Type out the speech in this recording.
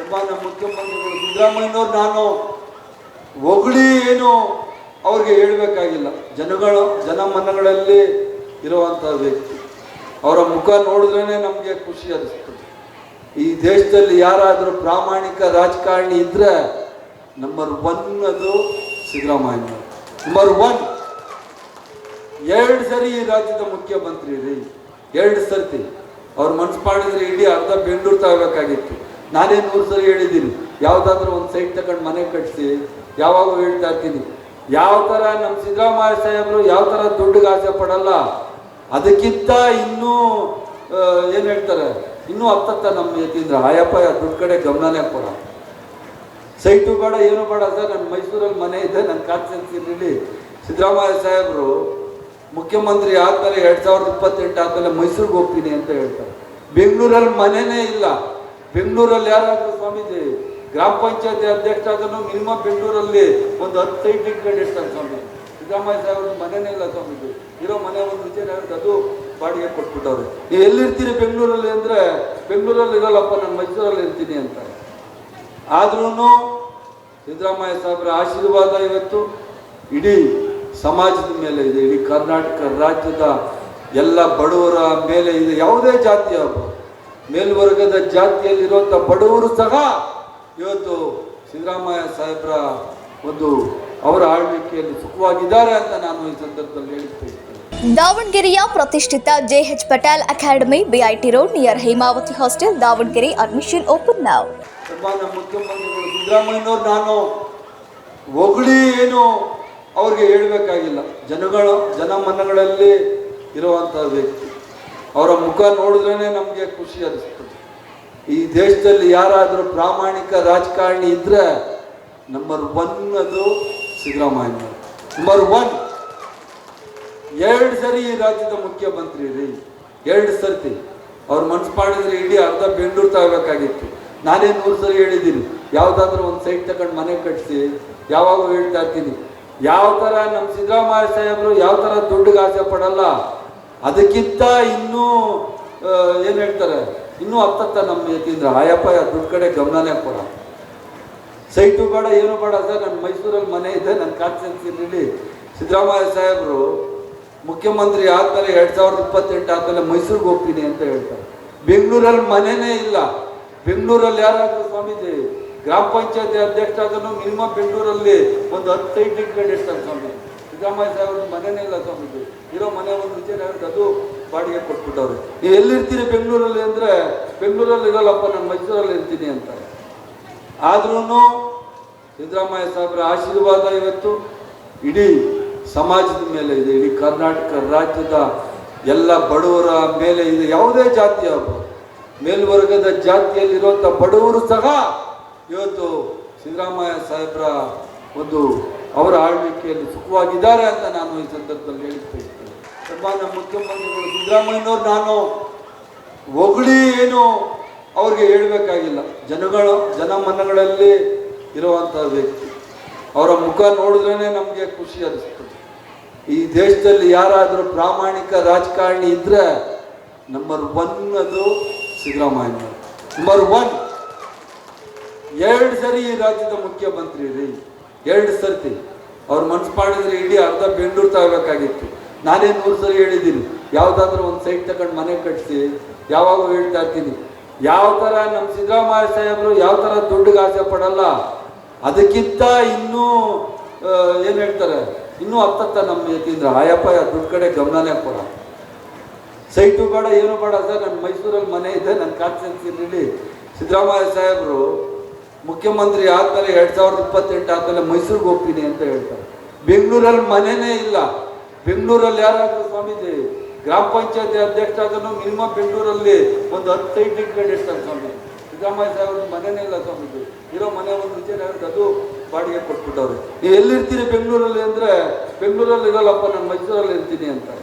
ಸನ್ಮಾನ್ಯ ಮುಖ್ಯಮಂತ್ರಿಗಳು ಸಿದ್ದರಾಮಯ್ಯನವ್ರು ನಾನು ಹೊಗಳಿ ಏನು ಅವ್ರಿಗೆ ಹೇಳಬೇಕಾಗಿಲ್ಲ. ಜನಮನಗಳಲ್ಲಿ ಇರುವಂಥ ವ್ಯಕ್ತಿ. ಅವರ ಮುಖ ನೋಡಿದ್ರೇ ನಮಗೆ ಖುಷಿ ಅನಿಸ್ತದೆ. ಈ ದೇಶದಲ್ಲಿ ಯಾರಾದರೂ ಪ್ರಾಮಾಣಿಕ ರಾಜಕಾರಣಿ ಇದ್ದರೆ ನಂಬರ್ 1 ಅದು ಸಿದ್ದರಾಮಯ್ಯ. ನಂಬರ್ 1. 2 ಸರಿ ಈ ರಾಜ್ಯದ ಮುಖ್ಯಮಂತ್ರಿ ರೀ, 2 ಸರ್ತಿ. ಅವ್ರು ಮನ್ಸು ಮಾಡಿದ್ರೆ ಇಡೀ ಅರ್ಧ ಬೆಂಗಳೂರು ತಗೋಬೇಕಾಗಿತ್ತು. ನಾನೇ 100 ಸರಿ ಹೇಳಿದ್ದೀನಿ, ಯಾವುದಾದ್ರೂ ಒಂದು ಸೈಟ್ ತಗೊಂಡು ಮನೆ ಕಟ್ಟಿಸಿ. ಯಾವಾಗ ಹೇಳ್ತಾ ಇರ್ತೀನಿ, ಯಾವ ಥರ ನಮ್ಮ ಸಿದ್ದರಾಮಯ್ಯ ಸಾಹೇಬರು ಯಾವ ಥರ ದುಡ್ಡಿಗೆ ಆಸೆ ಪಡಲ್ಲ. ಅದಕ್ಕಿಂತ ಇನ್ನೂ ಏನು ಹೇಳ್ತಾರೆ, ಇನ್ನೂ ಹತ್ತತ್ತ ನಮ್ಮ ಯತೀಂದ್ರ ಆಯಪ್ಪ ದುಡ್ಡು ಕಡೆ ಗಮನನೇ ಕೊಡ. ಸೈಟು ಬೇಡ, ಏನು ಬೇಡ ಸರ್, ನನ್ನ ಮೈಸೂರಲ್ಲಿ ಮನೆ ಇದೆ, ನನ್ನ ಕಾನ್ಸ್ಟಿಟ್ಯೂನ್ಸಿಯಲ್ಲಿ ಸಿದ್ದರಾಮಯ್ಯ ಸಾಹೇಬರು ಮುಖ್ಯಮಂತ್ರಿ ಆದಮೇಲೆ 2028 ಆದಮೇಲೆ ಮೈಸೂರಿಗೆ ಹೋಗ್ತೀನಿ ಅಂತ ಹೇಳ್ತಾರೆ. ಬೆಂಗಳೂರಲ್ಲಿ ಮನೆಯೇ ಇಲ್ಲ. ಬೆಂಗಳೂರಲ್ಲಿ ಯಾರಾದರೂ ಸ್ವಾಮೀಜಿ ಗ್ರಾಮ ಪಂಚಾಯತಿ ಅಧ್ಯಕ್ಷ ಆದ್ರೂ ಮಿನಿಮಮ್ ಬೆಂಗಳೂರಲ್ಲಿ ಒಂದು 10 ಸೈಟ್ ಇಟ್ಕೊಂಡಿರ್ತಾರೆ ಸ್ವಾಮಿ. ಸಿದ್ದರಾಮಯ್ಯ ಸಾಹೇಬ್ರ ಮನೆಯೇ ಇಲ್ಲ ಸ್ವಾಮೀಜಿ. ಇರೋ ಮನೆ ಒಂದು ವಿಚಾರ ಅದು ಬಾಡಿಗೆ ಕೊಟ್ಬಿಟ್ಟವ್ರೆ. ನೀವು ಎಲ್ಲಿರ್ತೀರಿ ಬೆಂಗಳೂರಲ್ಲಿ ಅಂದರೆ, ಬೆಂಗಳೂರಲ್ಲಿ ಇರೋಲ್ಲಪ್ಪ, ನಾನು ಮೈಸೂರಲ್ಲಿ ಇರ್ತೀನಿ ಅಂತಾರೆ. ಆದ್ರೂ ಸಿದ್ದರಾಮಯ್ಯ ಸಾಹೇಬ್ರ ಆಶೀರ್ವಾದ ಇವತ್ತು ಇಡೀ ಸಮಾಜದ ಮೇಲೆ ಇದೆ, ಇಡೀ ಕರ್ನಾಟಕ ರಾಜ್ಯದ ಎಲ್ಲ ಬಡವರ ಮೇಲೆ ಇದೆ. ಯಾವುದೇ ಜಾತಿಯ ಮೇಲ್ವರ್ಗದ ಜಾತಿಯಲ್ಲಿರುವಂಥ ಬಡವರು ಸಹ ಇವತ್ತು ಸಿದ್ದರಾಮಯ್ಯ ಸಾಹೇಬ್ರ ಒಂದು ಅವರ ಆಳ್ವಿಕೆಯಲ್ಲಿ ಸುಖವಾಗಿದ್ದಾರೆ ಅಂತ ನಾನು ಈ ಸಂದರ್ಭದಲ್ಲಿ ಹೇಳ್ತೇನೆ. ದಾವಣಗೆರೆಯ ಪ್ರತಿಷ್ಠಿತ JH Patel academy, BIT road near Hemavathi hostel, Davanagere. Admission open now. ಸನ್ಮಾನ್ಯ ಮುಖ್ಯಮಂತ್ರಿಗಳು ಸಿದ್ದರಾಮಯ್ಯನವ್ರು ನಾನು ಹೊಗಳಿ ಏನು ಅವ್ರಿಗೆ ಹೇಳಬೇಕಾಗಿಲ್ಲ. ಜನಮನಗಳಲ್ಲಿ ಇರುವಂಥ ವ್ಯಕ್ತಿ. ಅವರ ಮುಖ ನೋಡಿದ್ರೇ ನಮಗೆ ಖುಷಿ ಅನಿಸ್ತದೆ. ಈ ದೇಶದಲ್ಲಿ ಯಾರಾದರೂ ಪ್ರಾಮಾಣಿಕ ರಾಜಕಾರಣಿ ಇದ್ದರೆ ನಂಬರ್ 1 ಅದು ಸಿದ್ದರಾಮಯ್ಯ. ನಂಬರ್ 1. 2 ಸರಿ ಈ ರಾಜ್ಯದ ಮುಖ್ಯಮಂತ್ರಿ ರೀ, 2 ಸರ್ತಿ. ಅವ್ರು ಮನ್ಸು ಮಾಡಿದ್ರೆ ಇಡೀ ಅರ್ಧ ಬೆಂಗಳೂರು ತಗೋಬೇಕಾಗಿತ್ತು. ನಾನೇ 100 ಸರಿ ಹೇಳಿದ್ದೀನಿ, ಯಾವುದಾದ್ರೂ ಒಂದು ಸೈಟ್ ತಗೊಂಡು ಮನೆ ಕಟ್ಟಿಸಿ. ಯಾವಾಗ ಹೇಳ್ತಾ ಇರ್ತೀನಿ, ಯಾವ ಥರ ನಮ್ಮ ಸಿದ್ದರಾಮಯ್ಯ ಸಾಹೇಬರು ಯಾವ ಥರ ದುಡ್ಡಿಗೆ ಆಸೆ ಪಡಲ್ಲ. ಅದಕ್ಕಿಂತ ಇನ್ನೂ ಏನು ಹೇಳ್ತಾರೆ, ಇನ್ನೂ ಹತ್ತತ್ತ ನಮ್ಮ ಯತೀಂದ್ರ ಆಯಪ್ಪ ದುಡ್ಡು ಕಡೆ ಗಮನನೇ ಕೊಡ. ಸೈಟು ಬೇಡ, ಏನು ಬೇಡ ಸರ್, ನನ್ನ ಮೈಸೂರಲ್ಲಿ ಮನೆ ಇದೆ, ನನ್ನ ಕಾನ್ಸ್ಟಿಟ್ಯೂನ್ಸಿಯಲ್ಲಿ ಸಿದ್ದರಾಮಯ್ಯ ಸಾಹೇಬರು ಮುಖ್ಯಮಂತ್ರಿ ಆದಮೇಲೆ 2028 ಆದಮೇಲೆ ಮೈಸೂರಿಗೆ ಹೋಗ್ತೀನಿ ಅಂತ ಹೇಳ್ತಾರೆ. ಬೆಂಗಳೂರಲ್ಲಿ ಮನೆಯೇ ಇಲ್ಲ. ಬೆಂಗಳೂರಲ್ಲಿ ಯಾರಾದರೂ ಸ್ವಾಮೀಜಿ ಗ್ರಾಮ ಪಂಚಾಯತಿ ಅಧ್ಯಕ್ಷ ಆದ್ರೂ ಮಿನಿಮಮ್ ಬೆಂಗಳೂರಲ್ಲಿ ಒಂದು 10 ಸೈಟ್ ಇಟ್ಕೊಂಡಿರ್ತಾರೆ ಸ್ವಾಮಿ. ಸಿದ್ದರಾಮಯ್ಯ ಸಾಹೇಬ್ರ ಮನೆಯೇ ಇಲ್ಲ ಸ್ವಾಮೀಜಿ. ಇರೋ ಮನೆ ಒಂದು ವಿಚಾರ ಅದು ಬಾಡಿಗೆ ಕೊಟ್ಬಿಟ್ಟವ್ರೆ. ನೀವು ಎಲ್ಲಿರ್ತೀರಿ ಬೆಂಗಳೂರಲ್ಲಿ ಅಂದರೆ, ಬೆಂಗಳೂರಲ್ಲಿ ಇರೋಲ್ಲಪ್ಪ, ನಾನು ಮೈಸೂರಲ್ಲಿ ಇರ್ತೀನಿ ಅಂತಾರೆ. ಆದ್ರೂ ಸಿದ್ದರಾಮಯ್ಯ ಸಾಹೇಬ್ರ ಆಶೀರ್ವಾದ ಇವತ್ತು ಇಡೀ ಸಮಾಜದ ಮೇಲೆ ಇದೆ, ಇಡೀ ಕರ್ನಾಟಕ ರಾಜ್ಯದ ಎಲ್ಲ ಬಡವರ ಮೇಲೆ ಇದೆ. ಯಾವುದೇ ಜಾತಿಯ ಮೇಲ್ವರ್ಗದ ಜಾತಿಯಲ್ಲಿರುವಂಥ ಬಡವರು ಸಹ ಇವತ್ತು ಸಿದ್ದರಾಮಯ್ಯ ಸಾಹೇಬ್ರ ಒಂದು ಅವರ ಆಳ್ವಿಕೆಯಲ್ಲಿ ಸುಖವಾಗಿದ್ದಾರೆ ಅಂತ ನಾನು ಈ ಸಂದರ್ಭದಲ್ಲಿ ಹೇಳ್ತೇನೆ. ಸನ್ಮಾನ್ಯ ಮುಖ್ಯಮಂತ್ರಿಗಳು ಸಿದ್ದರಾಮಯ್ಯನವ್ರು ನಾನು ಹೊಗಳಿ ಏನು ಅವ್ರಿಗೆ ಹೇಳಬೇಕಾಗಿಲ್ಲ. ಜನಮನಗಳಲ್ಲಿ ಇರುವಂಥ ವ್ಯಕ್ತಿ. ಅವರ ಮುಖ ನೋಡಿದ್ರೇ ನಮಗೆ ಖುಷಿ ಅನಿಸ್ತದೆ. ಈ ದೇಶದಲ್ಲಿ ಯಾರಾದರೂ ಪ್ರಾಮಾಣಿಕ ರಾಜಕಾರಣಿ ಇದ್ದರೆ ನಂಬರ್ 1 ಅದು ಸಿದ್ದರಾಮಯ್ಯ. ನಂಬರ್ 1. 2 ಸರಿ ಈ ರಾಜ್ಯದ ಮುಖ್ಯಮಂತ್ರಿ ರೀ, 2 ಸರ್ತಿ. ಅವ್ರು ಮನ್ಸು ಮಾಡಿದ್ರೆ ಇಡೀ ಅರ್ಧ ಬೆಂಗಳೂರು ತಗೋಬೇಕಾಗಿತ್ತು. ನಾನೇ 100 ಸರಿ ಹೇಳಿದ್ದೀನಿ, ಯಾವುದಾದ್ರೂ ಒಂದು ಸೈಟ್ ತಗೊಂಡು ಮನೆ ಕಟ್ಟಿಸಿ. ಯಾವಾಗ ಹೇಳ್ತಾ ಇರ್ತೀನಿ, ಯಾವ ಥರ ನಮ್ಮ ಸಿದ್ದರಾಮಯ್ಯ ಸಾಹೇಬರು ಯಾವ ಥರ ದುಡ್ಡಿಗೆ ಆಸೆ ಪಡಲ್ಲ. ಅದಕ್ಕಿಂತ ಇನ್ನೂ ಏನು ಹೇಳ್ತಾರೆ, ಇನ್ನೂ ಹತ್ತತ್ತ ನಮ್ಮ ಯತೀಂದ್ರ ಆಯಪ್ಪ ದುಡ್ಡು ಕಡೆ ಗಮನನೇ ಕೊಡ. ಸೈಟು ಬೇಡ, ಏನು ಬೇಡ ಸರ್, ನನ್ನ ಮೈಸೂರಲ್ಲಿ ಮನೆ ಇದೆ, ನನ್ನ ಕಾನ್ಸ್ಟಿಟ್ಯೂನ್ಸಿಯಲ್ಲಿ ಸಿದ್ದರಾಮಯ್ಯ ಸಾಹೇಬರು ಮುಖ್ಯಮಂತ್ರಿ ಆದಮೇಲೆ 2028 ಆದಮೇಲೆ ಮೈಸೂರಿಗೆ ಹೋಗ್ತೀನಿ ಅಂತ ಹೇಳ್ತಾರೆ. ಬೆಂಗಳೂರಲ್ಲಿ ಮನೆಯೇ ಇಲ್ಲ. ಬೆಂಗಳೂರಲ್ಲಿ ಯಾರಾದರೂ ಸ್ವಾಮೀಜಿ ಗ್ರಾಮ ಪಂಚಾಯತಿ ಅಧ್ಯಕ್ಷ ಆದ್ರೂ ಮಿನಿಮಮ್ ಬೆಂಗಳೂರಲ್ಲಿ ಒಂದು 10 ಸೈಟ್ ಇಟ್ಕೊಂಡಿರ್ತಾರೆ ಸ್ವಾಮಿ. ಸಿದ್ದರಾಮಯ್ಯ ಸಾಹೇಬ್ರ ಮನೆಯೇ ಇಲ್ಲ ಸ್ವಾಮೀಜಿ. ಇರೋ ಮನೆ ಒಂದು ವಿಚಾರ ಅದು ಬಾಡಿಗೆ ಕೊಟ್ಬಿಟ್ಟವ್ರೆ. ನೀವು ಎಲ್ಲಿರ್ತೀರಿ ಬೆಂಗಳೂರಲ್ಲಿ ಅಂದರೆ, ಬೆಂಗಳೂರಲ್ಲಿ ಇರೋಲ್ಲಪ್ಪ, ನಾನು ಮೈಸೂರಲ್ಲಿ ಇರ್ತೀನಿ ಅಂತಾರೆ.